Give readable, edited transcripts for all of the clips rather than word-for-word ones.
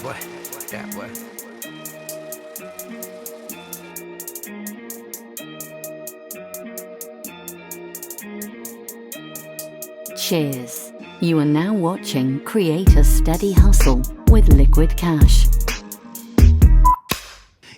boy. Yeah, boy. Cheers. You are now watching Create a Steady Hustle with Liquid Cash.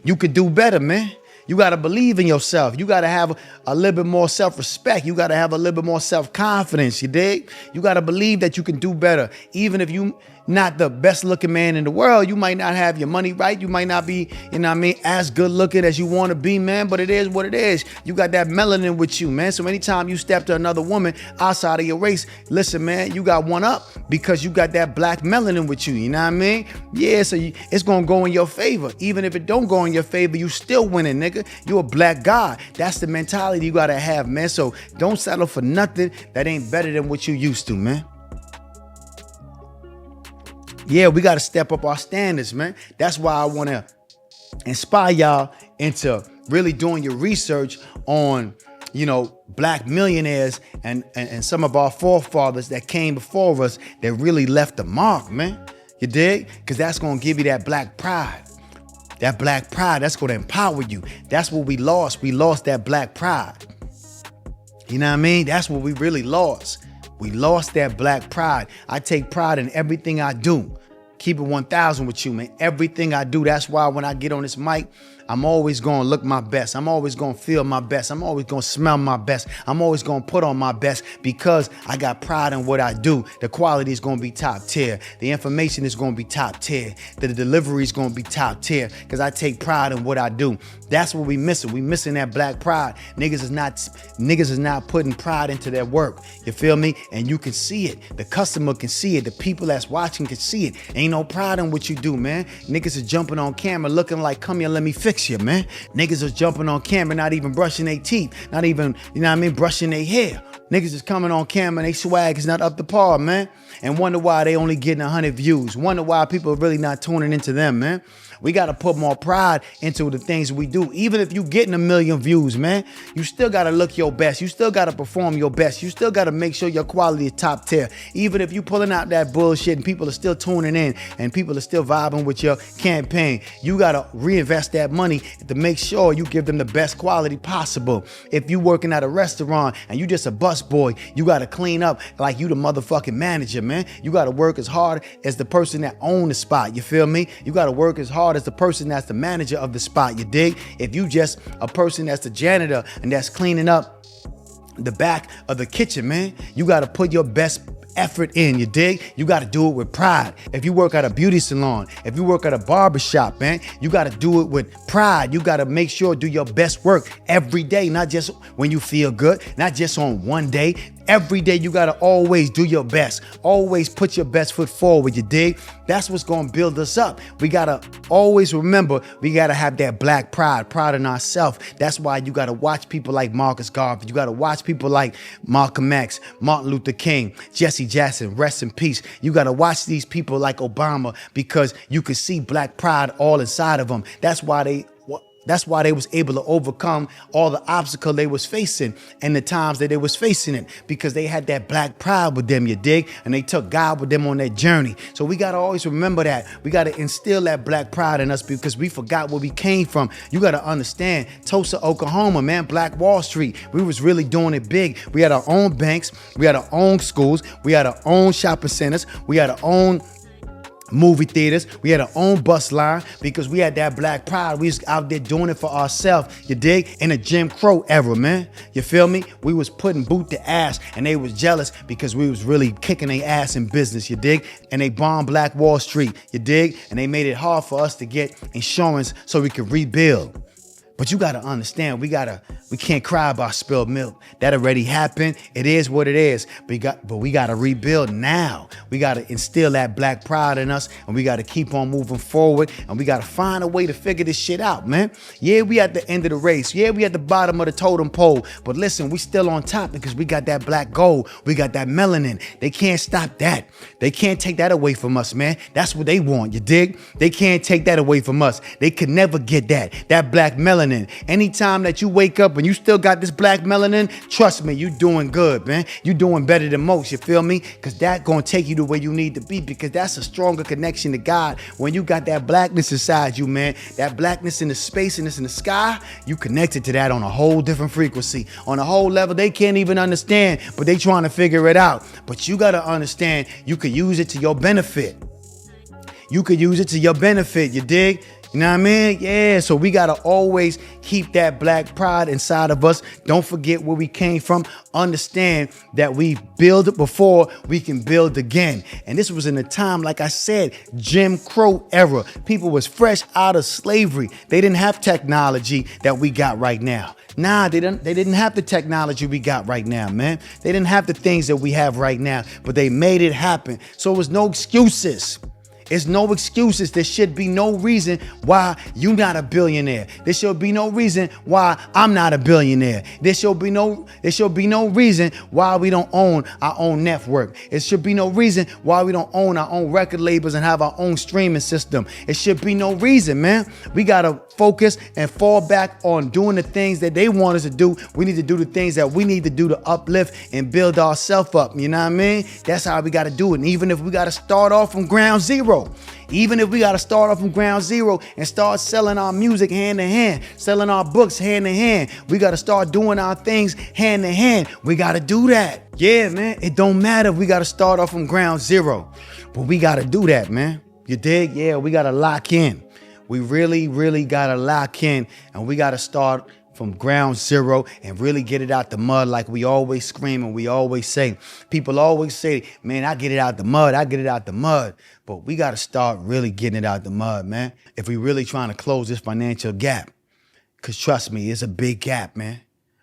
You could do better, man. You got to believe in yourself. You got to have a little bit more self-respect. You got to have a little bit more self-confidence, you dig? You got to believe that you can do better. Even if you not the best looking man in the world, you might not have your money right. You might not be, you know what I mean, as good looking as you want to be, man, but it is what it is. You got that melanin with you, man. So anytime you step to another woman outside of your race, listen, man, you got one up because you got that black melanin with you, you know what I mean? Yeah, so it's going to go in your favor. Even if it don't go in your favor, you still winning, nigga. You a black guy. That's the mentality you got to have, man. So don't settle for nothing that ain't better than what you used to, man. Yeah, we got to step up our standards, man. That's why I want to inspire y'all into really doing your research on, you know, black millionaires and some of our forefathers that came before us that really left the mark, man. You dig? Because that's going to give you that black pride. That black pride, that's going to empower you. That's what we lost. We lost that black pride. You know what I mean? That's what we really lost. We lost that black pride. I take pride in everything I do. Keep it 1,000 with you, man. Everything I do. That's why when I get on this mic, I'm always going to look my best. I'm always going to feel my best. I'm always going to smell my best. I'm always going to put on my best because I got pride in what I do. The quality is going to be top tier. The information is going to be top tier. The delivery is going to be top tier because I take pride in what I do. That's what we missing. We missing that black pride. Niggas is not putting pride into their work. You feel me? And you can see it. The customer can see it. The people that's watching can see it. Ain't no pride in what you do, man. Niggas is jumping on camera looking like, come here, let me fix you, man. Niggas is jumping on camera, not even brushing their teeth, not even, you know what I mean, brushing their hair. Niggas is coming on camera and they swag is not up to par, man. And wonder why they only getting 100 views. Wonder why people are really not tuning into them, man. We got to put more pride into the things we do. Even if you getting 1 million views, man, you still got to look your best. You still got to perform your best. You still got to make sure your quality is top tier. Even if you pulling out that bullshit and people are still tuning in and people are still vibing with your campaign, you got to reinvest that money to make sure you give them the best quality possible. If you working at a restaurant and you just a busboy, you got to clean up like you the motherfucking manager, man. You got to work as hard as the person that own the spot. You feel me? You got to work as hard as the person that's the manager of the spot, you dig? If you just a person that's the janitor and that's cleaning up the back of the kitchen, man, you got to put your best effort in, you dig? You got to do it with pride. If you work at a beauty salon, if you work at a barber shop, man, you got to do it with pride. You got to make sure do your best work every day, not just when you feel good, not just on one day. Every day you got to always do your best. Always put your best foot forward, you dig? That's what's going to build us up. We got to always remember, we got to have that black pride in ourselves. That's why you got to watch people like Marcus Garvey. You got to watch people like Malcolm X, Martin Luther King, Jesse Jackson, rest in peace. You got to watch these people like Obama because you can see black pride all inside of them. That's why they was able to overcome all the obstacles they was facing and the times that they was facing it because they had that black pride with them, you dig? And they took God with them on that journey. So we got to always remember that. We got to instill that black pride in us because we forgot where we came from. You got to understand, Tulsa, Oklahoma, man, Black Wall Street, we was really doing it big. We had our own banks. We had our own schools. We had our own shopping centers. We had our own movie theaters. We had our own bus line because we had that black pride. We was out there doing it for ourselves, you dig? In a Jim Crow era, man. You feel me? We was putting boot to ass and they was jealous because we was really kicking their ass in business, you dig? And they bombed Black Wall Street, you dig? And they made it hard for us to get insurance so we could rebuild. But you gotta understand, we can't cry about spilled milk. That already happened. It is what it is. But we gotta rebuild now. We gotta instill that black pride in us, and we gotta keep on moving forward, and we gotta find a way to figure this shit out, man. Yeah, we at the end of the race. Yeah, we at the bottom of the totem pole. But listen, we still on top because we got that black gold. We got that melanin. They can't stop that. They can't take that away from us, man. That's what they want, you dig? They can't take that away from us. They could never get that black melanin. melanin. Anytime that you wake up and you still got this black melanin, trust me, you doing good, man. You doing better than most, you feel me? Because that gonna take you to where you need to be, because that's a stronger connection to God. When you got that blackness inside you, man, that blackness in the space and it's in the sky, you connected to that on a whole different frequency, on a whole level they can't even understand, but they trying to figure it out. But you gotta understand, you could use it to your benefit. You could use it to your benefit, you dig? You know what I mean? Yeah, so we gotta always keep that black pride inside of us. Don't forget where we came from. Understand that we built before, we can build again. And this was in a time, like I said, Jim Crow era. People was fresh out of slavery. They didn't have technology that we got right now. Nah, they didn't have the technology we got right now, man. They didn't have the things that we have right now, but they made it happen. So it was no excuses. It's no excuses. There should be no reason why you're not a billionaire. There should be no reason why I'm not a billionaire. There should be no reason why we don't own our own network. It should be no reason why we don't own our own record labels and have our own streaming system. It should be no reason, man. We gotta focus and fall back on doing the things that they want us to do. We need to do the things that we need to do to uplift and build ourselves up. You know what I mean? That's how we gotta do it. And even if we gotta start off from ground zero, even if we got to start off from ground zero and start selling our music hand in hand, selling our books hand in hand, we got to start doing our things hand in hand. We got to do that. Yeah, man. It don't matter if we got to start off from ground zero, but we got to do that, man. You dig? Yeah, we got to lock in. We really, really got to lock in, and we got to start from ground zero and really get it out the mud, like we always scream and we always say. People always say, man, I get it out the mud, I get it out the mud. But we got to start really getting it out the mud, man, if we really trying to close this financial gap. Because trust me, it's a big gap, man.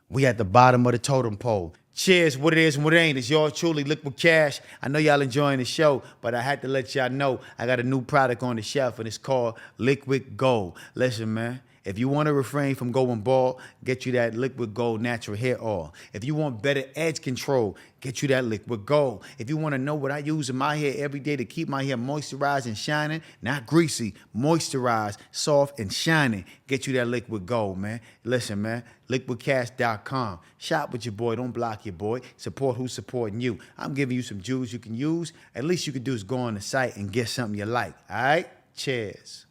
We at the bottom of the totem pole. Cheers, what it is and what it ain't. It's yours truly, Liquid Cash. I know y'all enjoying the show, but I had to let y'all know I got a new product on the shelf, and it's called Liquid Gold. Listen, man. If you want to refrain from going bald, get you that Liquid Gold natural hair oil. If you want better edge control, get you that Liquid Gold. If you want to know what I use in my hair every day to keep my hair moisturized and shining, not greasy, moisturized, soft, and shining, get you that Liquid Gold, man. Listen, man, LikquidCash.com. Shop with your boy. Don't block your boy. Support who's supporting you. I'm giving you some jewels you can use. At least you can do is go on the site and get something you like, all right? Cheers.